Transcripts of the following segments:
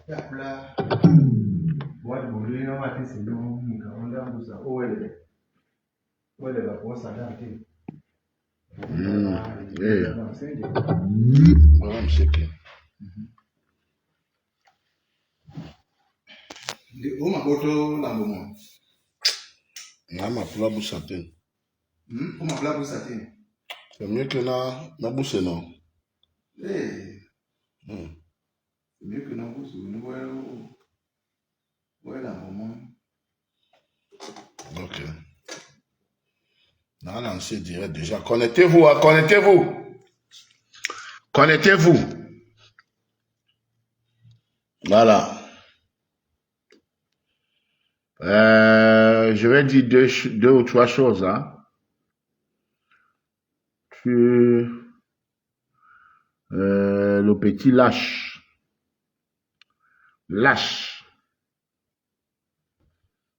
C'est mieux que na bouche, non? C'est mieux que na bouche. Ouais, la maman. Ok. On a lancé direct déjà. Connectez-vous, hein, connectez-vous. Connectez-vous. Voilà. Je vais dire deux ou trois choses. Hein. Le petit lâche. Lâche.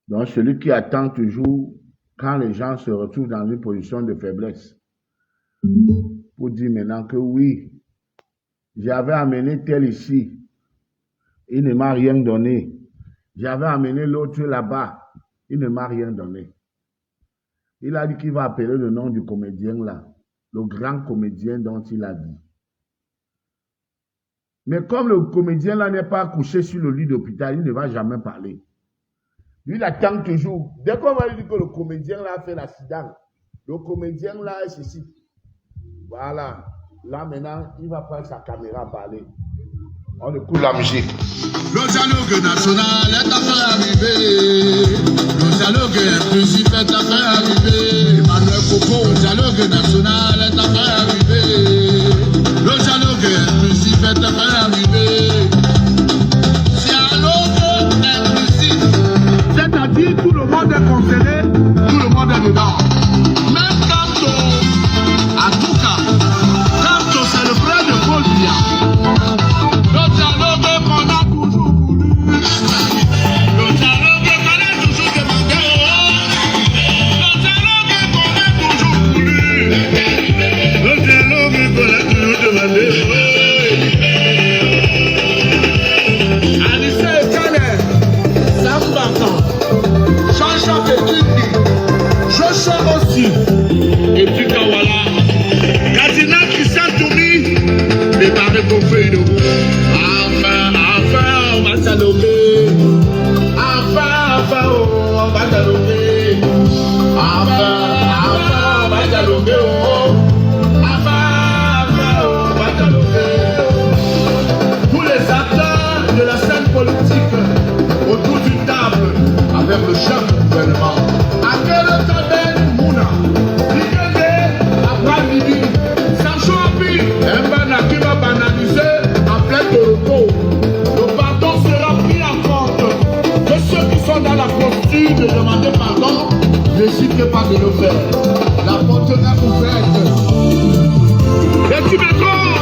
Donc, celui qui attend toujours quand les gens se retrouvent dans une position de faiblesse. Pour dire maintenant que oui, j'avais amené tel ici. Il ne m'a rien donné. J'avais amené l'autre là-bas. Il ne m'a rien donné. Il a dit qu'il va appeler le nom du comédien là. Le grand comédien dont il a dit. Mais comme le comédien là n'est pas couché sur le lit d'hôpital, il ne va jamais parler. Lui, il attend toujours. Dès qu'on va lui dire que le comédien là a fait l'accident, le comédien là est ceci. Voilà. Là maintenant, il va prendre sa caméra parler. On écoute la musique. Le dialogue national est en train d'arriver. Le dialogue inclusif est en train d'arriver. Emmanuel Coco, le dialogue national est en train d'arriver. Le dialogue inclusif est en train d'arriver. Dialogue inclusif, c'est-à-dire tout le monde est concerné, tout le monde est dedans. Même quand à tout cas, quand c'est le frère de Paul Biya. Le dialogue qu'on a toujours voulu. Le dialogue qu'on a toujours demandé. Le dialogue qu'on a toujours voulu. Le dialogue qu'on a toujours demandé. Anissa et Kale, Sam Bakan, Jean-Jacques et Kiki, Joshua aussi, et puis Kawala, Katina Christian Toumi, les barres pour Feuille. Enfin, on va dialoguer. Enfin, on va dialoguer. Enfin, on va dialoguer. Enfin, on va dialoguer. Tous les acteurs de la scène politique autour d'une table avec le chef du gouvernement. À quel temps Mouna, Ligende, Abraham Bibi, Sancho Api, Mbana qui va banaliser en plein de repos. Le pardon sera pris en compte. Que ceux qui sont dans la posture de demander pardon, n'hésitez pas de le faire. La porte est ouverte. Et tu me trouves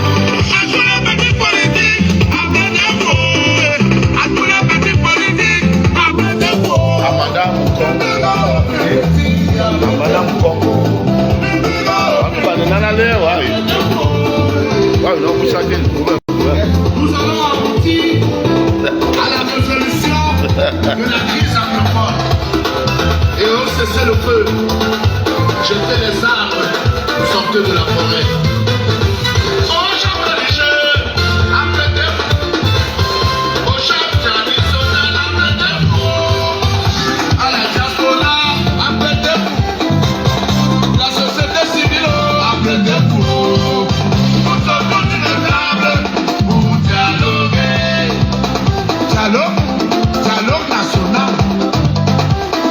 à tous les petits politiques, avec des mots. À tous les petits politiques, avec des mots. À Madame Congo. À Madame Congo. Nous allons aboutir à la résolution de la crise anglophone. Et on cessait le feu, jeter les armes, sortir de la forêt. Aux chefs religieux, apprêtez-vous. Aux chefs traditionnels, apprêtez-vous. À la diaspora, apprêtez-vous. La société civile, apprêtez-vous. Dialogue national,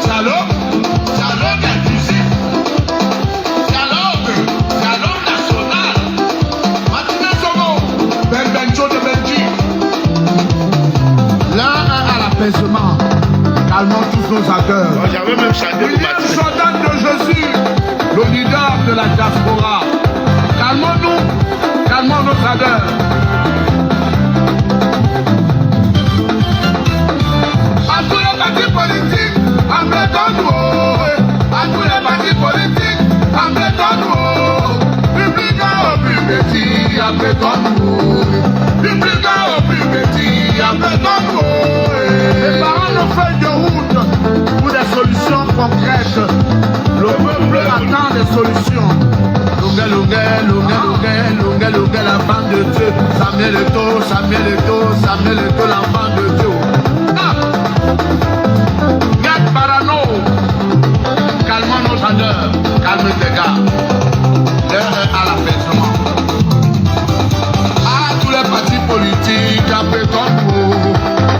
dialogue inclusif, dialogue national. Martinez Sogo, Benjo de Belgique. L'un est à l'apaisement, calmons tous nos ardeurs. J'avais même chanté le matin. Jordan de Jésus, le leader de la diaspora. Calmons-nous, calmons nos ardeurs. À tous les partis politiques, apprêtons-nous. À tous les partis politiques, apprêtons-nous. Public au plus petit, apprêtons-nous. Public au plus petit, apprêtons-nous. solution. Longue, l'enfant de Dieu. Samuel Eto'o, l'enfant de Dieu. Ah! Get parano. Calmons nos ardeurs, calme tes gars. L'heure est à l'apaisement. À tous les partis politiques, apprêtons-nous.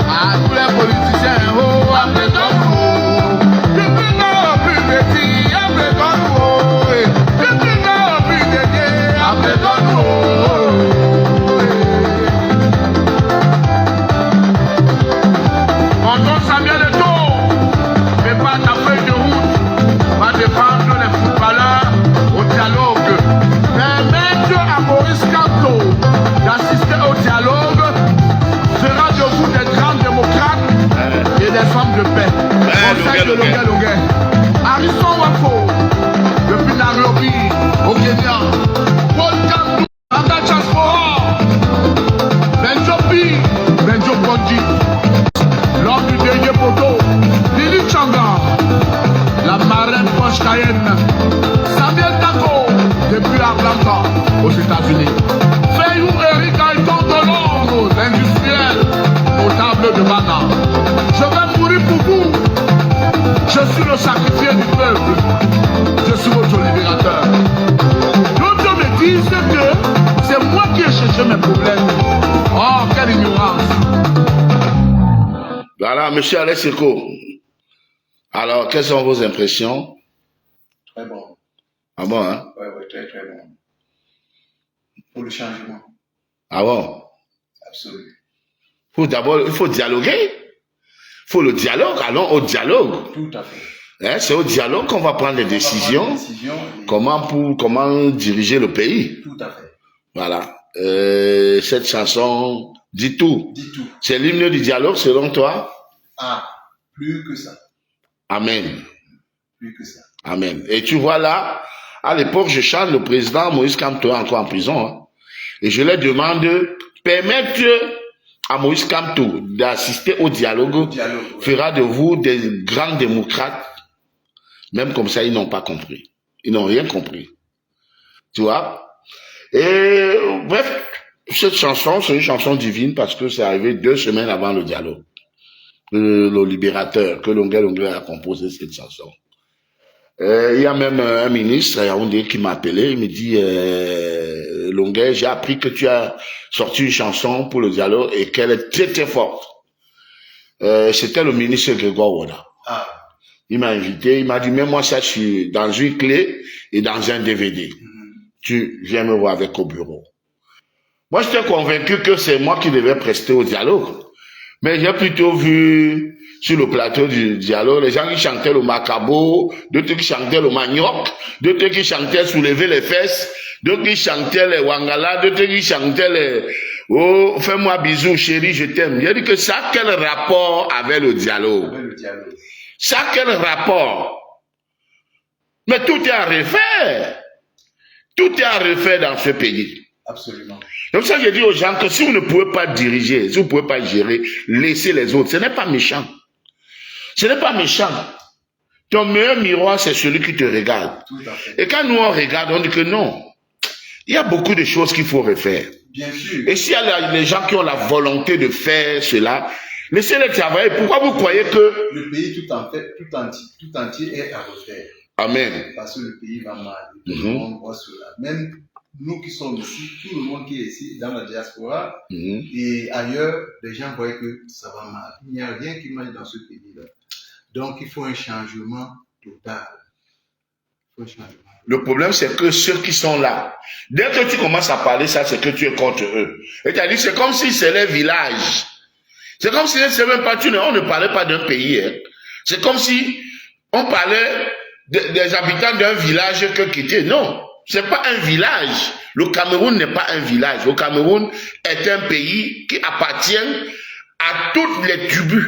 À tous les politiciens, oh, apprêtons-nous. Depuis nos plus petits, apprêtons-nous. Depuis nos plus dédiés, apprêtons-nous. Tonton Samuel Eto'o, prépare ta feuille de route, va défendre les footballeurs au dialogue. Permettre à Maurice Kamto d'assister au dialogue fera de vous des grands démocrates et des femmes de paix. Conseil de Longue. Harrison Wako, depuis Nairobi, au Kenya. Paul Kamto, Anda Chaspora, Benjo Bondi. L'homme du dernier poteau, Lili Changa, la marraine Poche Cayenne, Samuel Tako, depuis Atlanta, aux États-Unis. Fayou Eric Aïton de Londres, l'industriel, notable de Ghana. Je vais mourir pour vous. Je suis le sacrifié du peuple. Je suis votre libérateur. D'autres me disent que c'est moi qui ai cherché mes problèmes. Oh, quelle ignorance. Voilà, monsieur Alex Eko. Alors, quelles sont vos impressions? Très bon. Ah bon, hein? Ouais, très bon. Pour le changement. Ah bon? Absolument. Il faut dialoguer. Il faut le dialogue. Allons au dialogue. Tout à fait. Hein, c'est au dialogue qu'on va prendre des décisions. Comment diriger le pays. Tout à fait. Voilà. Cette chanson dit tout. Dis tout. C'est l'hymne du dialogue selon toi? Ah, plus que ça. Amen. Plus que ça. Amen. Et tu vois là, à l'époque, je chante le président Moïse Kamto encore en prison. Hein, et je leur demande de permettre à Moïse Kamto d'assister au dialogue, fera de vous des grands démocrates. Même comme ça, ils n'ont pas compris. Ils n'ont rien compris. Tu vois? Et bref, cette chanson, c'est une chanson divine parce que c'est arrivé 2 semaines avant le dialogue. Le libérateur, que Longue a composé cette chanson. Il y a même un ministre à Yaoundé qui m'a appelé, il me dit Longue, j'ai appris que tu as sorti une chanson pour le dialogue et qu'elle est très très forte. C'était le ministre Grégoire Wada. Ah. Il m'a invité, il m'a dit mets-moi ça dans une clé et dans un DVD. Tu viens me voir avec au bureau. Moi, j'étais convaincu que c'est moi qui devais prester au dialogue. Mais j'ai plutôt vu sur le plateau du dialogue, les gens qui chantaient le macabo, d'autres qui chantaient le manioc, d'autres qui chantaient soulever les fesses, d'autres qui chantaient les wangala, d'autres qui chantaient les oh, fais-moi bisous, chérie, je t'aime. J'ai dit que ça, quel rapport avec le dialogue? Ça, quel rapport? Mais tout est à refaire. Tout est à refaire dans ce pays. Absolument. Donc ça, je dis aux gens que si vous ne pouvez pas diriger, si vous ne pouvez pas gérer, laissez les autres. Ce n'est pas méchant. Ce n'est pas méchant. Ton meilleur miroir, c'est celui qui te regarde. Tout à fait. Et quand nous on regarde, on dit que non. Il y a beaucoup de choses qu'il faut refaire. Bien sûr. Et s'il y a les gens qui ont la volonté de faire cela, laissez-les travailler. Pourquoi vous croyez que le pays tout entier est à refaire? Amen. Parce que le pays va mal. Tout le monde voit cela. Même nous qui sommes ici, tout le monde qui est ici dans la diaspora et ailleurs, les gens voient que ça va mal. Il n'y a rien qui marche dans ce pays-là. Donc, il faut un changement total. Il faut un changement. Le problème, c'est que ceux qui sont là, dès que tu commences à parler ça, c'est que tu es contre eux. C'est-à-dire, c'est comme si c'est les villages. C'est comme si c'est même pas, on ne parlait pas d'un pays. Hein. C'est comme si on parlait des habitants d'un village que quitter. Non, c'est pas un village. Le Cameroun n'est pas un village. Le Cameroun est un pays qui appartient à toutes les tribus.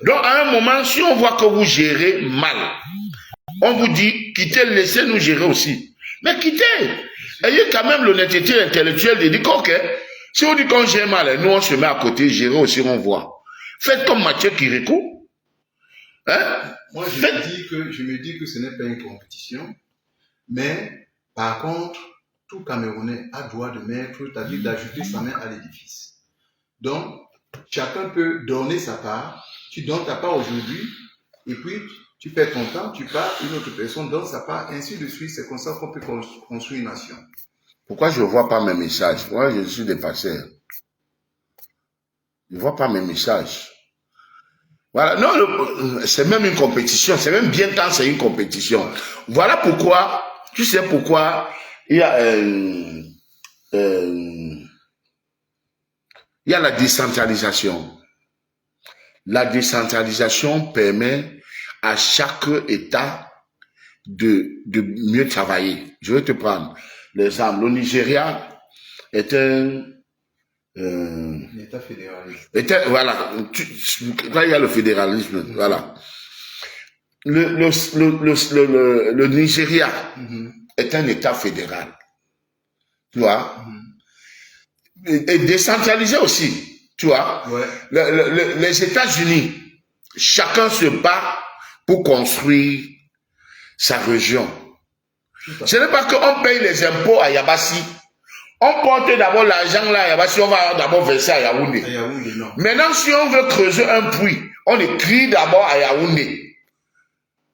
Donc, à un moment, si on voit que vous gérez mal, on vous dit, quittez, laissez-nous gérer aussi. Mais quittez. Ayez quand même l'honnêteté intellectuelle de dire, ok, si on dit qu'on gère mal, nous on se met à côté, gérer aussi, on voit. Faites comme Mathieu Kirikou. Hein? Moi, je me dis que ce n'est pas une compétition. Mais, par contre, tout Camerounais a droit de mettre, c'est-à-dire d'ajouter sa main à l'édifice. Donc, chacun peut donner sa part. Tu donnes ta part aujourd'hui, et puis tu fais ton temps, tu pars, une autre personne donne sa part, ainsi de suite. C'est comme ça qu'on peut construire une nation. Pourquoi je ne vois pas mes messages? Moi, je suis dépassé. Je ne vois pas mes messages. Voilà, non, c'est même une compétition. C'est même bien quand c'est une compétition. Voilà pourquoi, tu sais pourquoi il y a la décentralisation. La décentralisation permet à chaque État de mieux travailler. Je vais te prendre l'exemple. Le Nigeria est un L'État fédéraliste. Voilà, quand il y a le fédéralisme, voilà. Le Nigeria est un État fédéral. Tu vois? Et décentralisé aussi. Tu vois? Ouais. Les États-Unis, chacun se bat pour construire sa région. Ce n'est pas qu'on paye les impôts à Yabassi. On porte d'abord l'argent là à Yabassi, on va d'abord verser à Yaoundé. Maintenant, si on veut creuser un puits, on écrit d'abord à Yaoundé.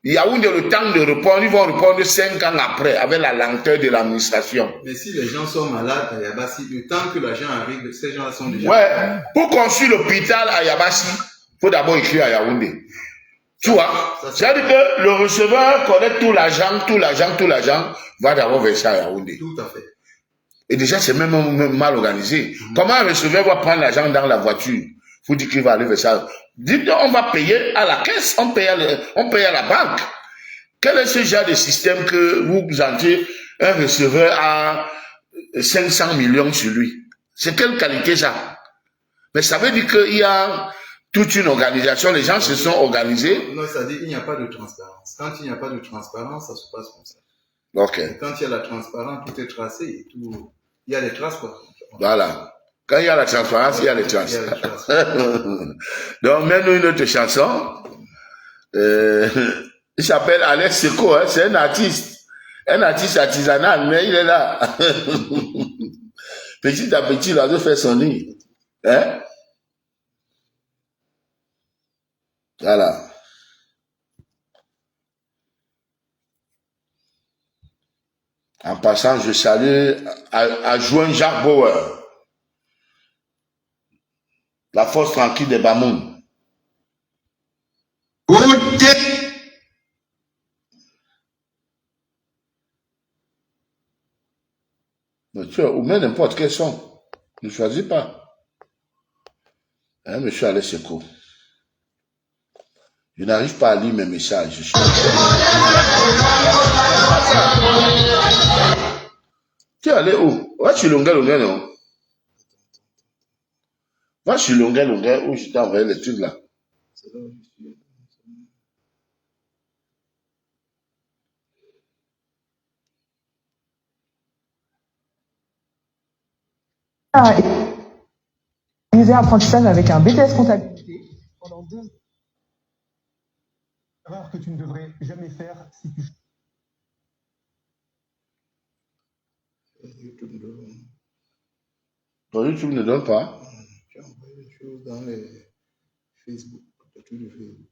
Yaoundé, le temps de répondre, ils vont répondre 5 ans après, avec la lenteur de l'administration. Mais si les gens sont malades à Yabassi, le temps que l'argent arrive, ces gens sont déjà... Ouais, pour construire l'hôpital à Yabassi, il faut d'abord écrire à Yaoundé. Tu vois, c'est-à-dire que le receveur collecte tout l'argent, va d'abord verser à Yaoundé. Tout à fait. Et déjà, c'est même mal organisé. Comment un receveur va prendre l'argent dans la voiture? Vous dites qu'il va aller verser. Dites, on va payer à la caisse, on paye à la banque. Quel est ce genre de système que vous entrez, un receveur à 500 millions sur lui? C'est quelle qualité ça? Mais ça veut dire qu'il y a toute une organisation, les gens se sont organisés. Non, ça dit qu'il n'y a pas de transparence. Quand il n'y a pas de transparence, ça se passe comme ça. Ok. Et quand il y a la transparence, tout est tracé et tout. Il y a des traces, quoi. Voilà. Quand il y a la transparence, il y a les traces. Donc, mets-nous une autre chanson. Il s'appelle Alex Seco, hein, c'est un artiste artisanal, mais il est là. Petit à petit, il a dû faire son lit. Hein? Voilà. En passant, je salue adjoint Jacques Bauer, la force tranquille de Bamoun. Monsieur, ou même n'importe quel son. Ne choisis pas. Hein, monsieur Alex Seco. Je n'arrive pas à lire mes messages. Tu es allé où? Va sur Longuet, non? Va sur Longuet, où je t'ai envoyé les trucs là. Réaliser apprentissage avec un BTS comptabilité pendant 2 ans. Erreur que tu ne devrais jamais faire si tu... Ton YouTube ne donne pas. Tu as envoyé des choses dans les Facebook, des trucs de Facebook.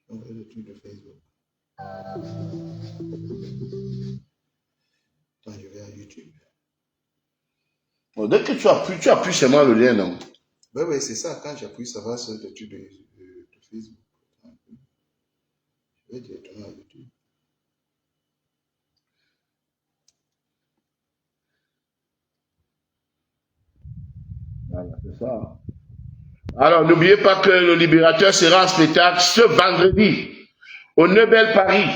Tu as envoyé des trucs de Facebook. Attends, je vais à YouTube. Bon, dès que tu appuies seulement le lien, non? Oui, c'est ça. Quand j'appuie, ça va sur des trucs de Facebook. Je vais directement à YouTube. Voilà, c'est ça. Alors, n'oubliez pas que le Libérateur sera en spectacle ce vendredi au Nobel Paris.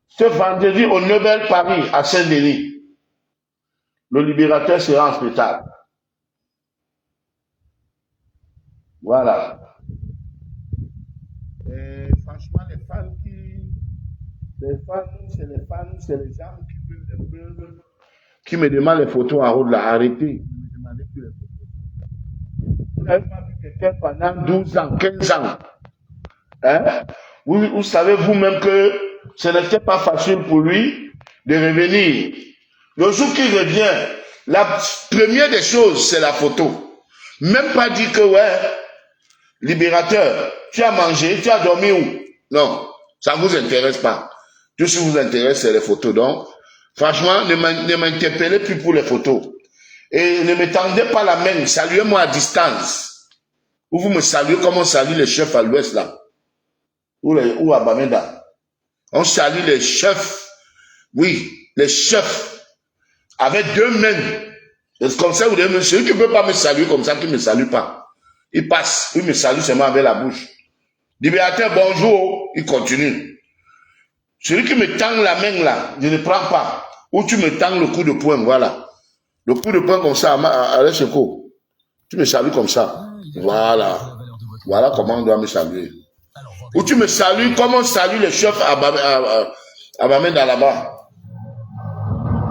Ce vendredi au Nobel Paris à Saint-Denis. Le Libérateur sera en spectacle. Voilà. Et franchement, c'est les gens qui veulent des preuves, qui me demandent les photos en haut de la arrêtée. Ne me demandez plus les photos. Vous n'avez pas vu quelqu'un pendant 12 ans, 15 ans. Hein? Vous savez vous-même que ce n'était pas facile pour lui de revenir. Le jour qu'il revient, la première des choses, c'est la photo. Même pas dire que, ouais, libérateur, tu as mangé, tu as dormi où? Non, ça ne vous intéresse pas. Tout ce qui vous intéresse, c'est les photos. Donc, franchement, ne m'interpellez plus pour les photos. Et ne me tendez pas la main, saluez-moi à distance. Ou vous me saluez comme on salue les chefs à l'ouest, là. Ou à Bamenda. On salue les chefs. Oui, les chefs. Avec 2 mains. C'est comme ça, vous dites, celui qui ne peut pas me saluer comme ça, qui ne me salue pas. Il passe, il me salue seulement avec la bouche. Libérateur, bonjour, il continue. Celui qui me tend la main là, je ne prends pas. Ou tu me tends le coup de poing, voilà. Le coup de poing comme ça, à l'Echeko. Tu me salues comme ça. Voilà. Voilà comment on doit me saluer. Ou tu me salues comme on salue les chefs à Bamenda là-bas.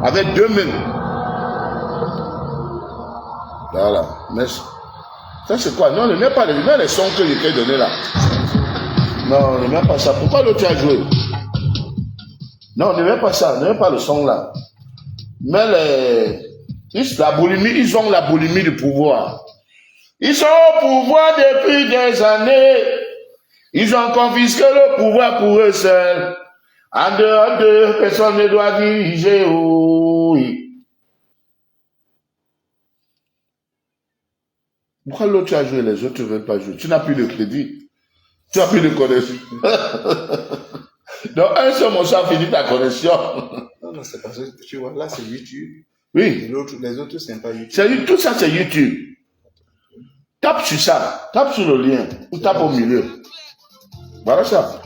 Avec 2 mains. Voilà. Mais ça c'est quoi? Non, ne mets pas les sons que je t'ai donnés là. Non, ne mets pas ça. Pourquoi l'autre a joué? Non, ne mets pas ça. Ne mets pas le son là. Mais la boulimie, ils ont la boulimie du pouvoir. Ils sont au pouvoir depuis des années. Ils ont confisqué le pouvoir pour eux seuls. En dehors d'eux, personne ne doit diriger. Oui. Pourquoi l'autre a joué, les autres ne veulent pas jouer? Tu n'as plus de crédit. Tu n'as plus de connexion. Donc, un seul morceau a fini ta connexion. Non, c'est parce que tu vois, là c'est YouTube. Oui. Et les autres, c'est pas YouTube. Tout ça, c'est YouTube. Tape sur ça. Tape sur le lien. Ou tape au milieu. Voilà ça.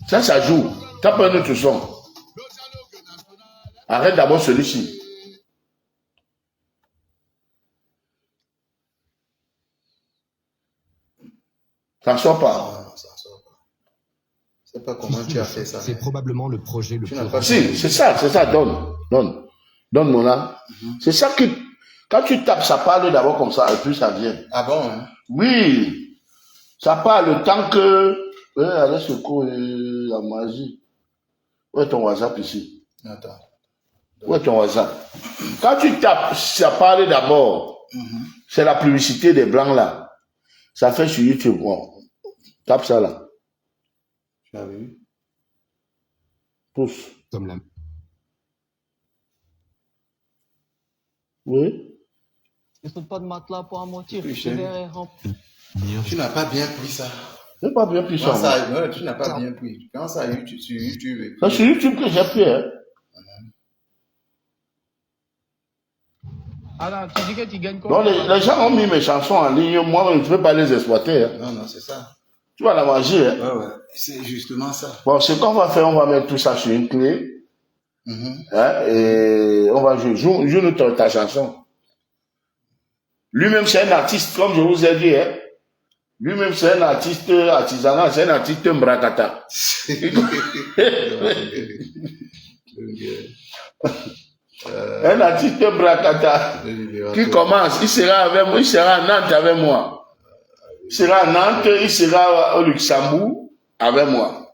Ça joue. Tape un autre son. Arrête d'abord celui-ci. Ça ne sort pas. Non, ça ne sort pas. Je ne sais pas comment tu as fait ça. C'est probablement le projet le plus... Si, c'est ça. Donne mon là. C'est ça que, quand tu tapes, ça parle d'abord comme ça, et puis ça vient. Ah bon, hein? Oui. Ça parle le temps que, allez sur la magie. Où est ton WhatsApp ici? Attends. Où est ton WhatsApp? Quand tu tapes, ça parle d'abord. C'est la publicité des blancs là. Ça fait sur YouTube. Bon. Tape ça là. Tu as vu? Tous. Comme la... Oui. Ne saute pas de matelas pour un motif. Oui, Tu n'as pas bien pris ça. C'est pas bien pris ça. Non, tu n'as pas bien pris. Quand ça YouTube, sur YouTube. C'est sur YouTube que j'ai pris, hein. Alors, tu dis que tu gagnes quoi? Non, les gens ont mis mes chansons en ligne. Moi, je ne peux pas les exploiter. Hein. Non, c'est ça. Tu vas la manger. Hein. Ouais. C'est justement ça. Bon, ce qu'on va faire, on va mettre tout ça sur une clé. Hein, et on va jouer. Joue-nous ta chanson. Lui-même, c'est un artiste, comme je vous ai dit. Hein. Lui-même, c'est un artiste artisanal, c'est un artiste mbrakata. Un artiste mbrakata qui commence, il sera avec moi, il sera à Nantes avec moi. Il sera à Nantes, il sera au Luxembourg avec moi.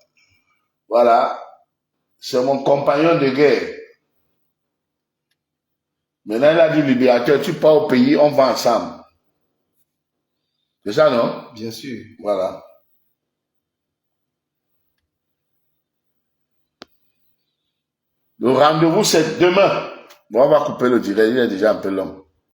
Voilà. C'est mon compagnon de guerre. Maintenant, il a dit, libérateur, tu pars au pays, on va ensemble. C'est ça, non? Bien sûr. Voilà. Le rendez-vous, c'est demain. Bon, on va couper le direct, il est déjà un peu long.